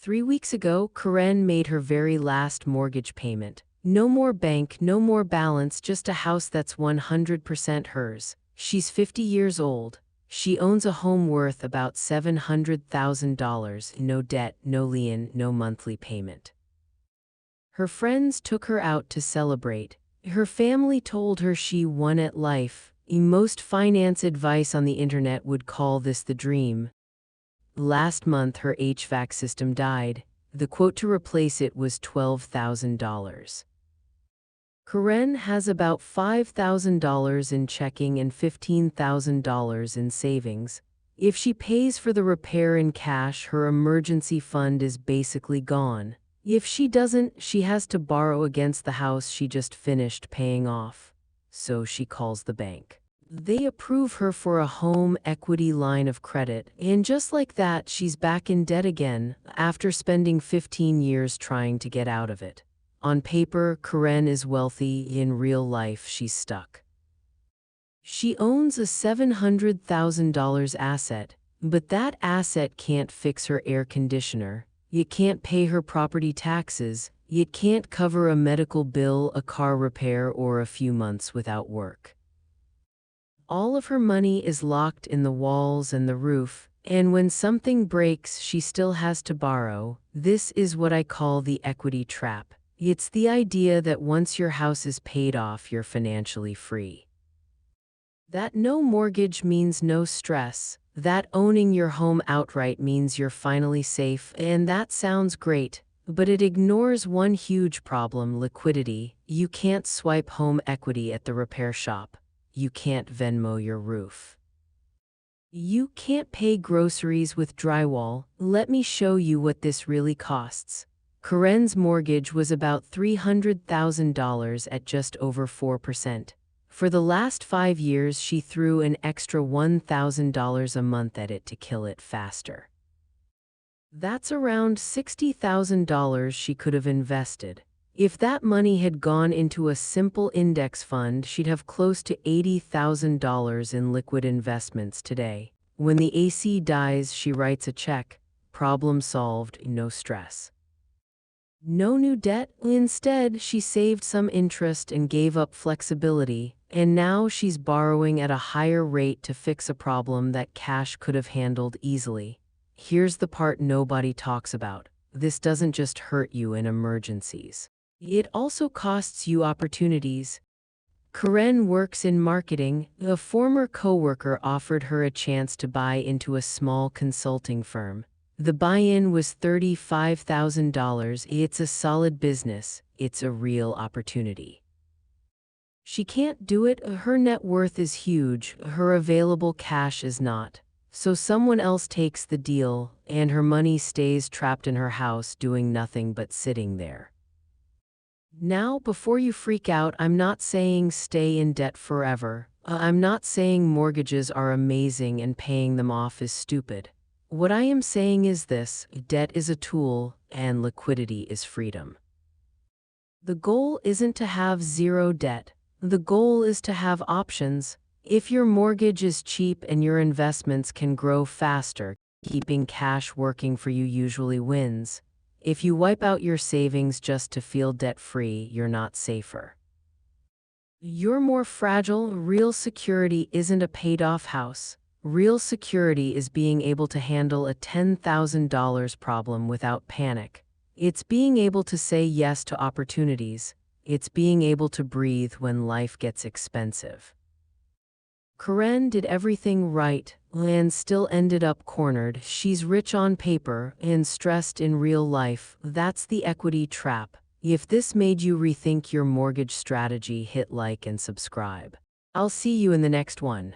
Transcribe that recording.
3 weeks ago, Karen made her very last mortgage payment. No more bank, no more balance, just a house that's 100% hers. She's 50 years old. She owns a home worth about $700,000, no debt, no lien, no monthly payment. Her friends took her out to celebrate. Her family told her she won at life. Most finance advice on the internet would call this the dream. Last month, her HVAC system died. The quote to replace it was $12,000. Karen has about $5,000 in checking and $15,000 in savings. If she pays for the repair in cash, her emergency fund is basically gone. If she doesn't, she has to borrow against the house she just finished paying off. So she calls the bank. They approve her for a home equity line of credit, and just like that, she's back in debt again, after spending 15 years trying to get out of it. On paper, Karen is wealthy. In real life, she's stuck. She owns a $700,000 asset, but that asset can't fix her air conditioner. It can't pay her property taxes. It can't cover a medical bill, a car repair, or a few months without work. All of her money is locked in the walls and the roof, and when something breaks, she still has to borrow. This is what I call the equity trap. It's the idea that once your house is paid off, you're financially free. That no mortgage means no stress. That owning your home outright means you're finally safe, and that sounds great, but it ignores one huge problem: liquidity. You can't swipe home equity at the repair shop. You can't Venmo your roof. You can't pay groceries with drywall. Let me show you what this really costs. Karen's mortgage was about $300,000 at just over 4%. For the last 5 years, she threw an extra $1,000 a month at it to kill it faster. That's around $60,000 she could have invested. If that money had gone into a simple index fund, she'd have close to $80,000 in liquid investments today. When the AC dies, she writes a check. Problem solved, no stress. No new debt. Instead, she saved some interest and gave up flexibility, and now she's borrowing at a higher rate to fix a problem that cash could have handled easily. Here's the part nobody talks about. This doesn't just hurt you in emergencies. It also costs you opportunities. Karen works in marketing. A former coworker offered her a chance to buy into a small consulting firm. The buy-in was $35,000. It's a solid business. It's a real opportunity. She can't do it. Her net worth is huge. Her available cash is not. So someone else takes the deal, and her money stays trapped in her house doing nothing but sitting there. Now, before you freak out, I'm not saying stay in debt forever. I'm not saying mortgages are amazing and paying them off is stupid. What I am saying is this: debt is a tool, and liquidity is freedom. The goal isn't to have zero debt. The goal is to have options. If your mortgage is cheap and your investments can grow faster, keeping cash working for you usually wins. If you wipe out your savings just to feel debt-free, you're not safer. You're more fragile. Real security isn't a paid-off house. Real security is being able to handle a $10,000 problem without panic. It's being able to say yes to opportunities. It's being able to breathe when life gets expensive. Karen did everything right and still ended up cornered. She's rich on paper and stressed in real life. That's the equity trap. If this made you rethink your mortgage strategy, hit like and subscribe. I'll see you in the next one.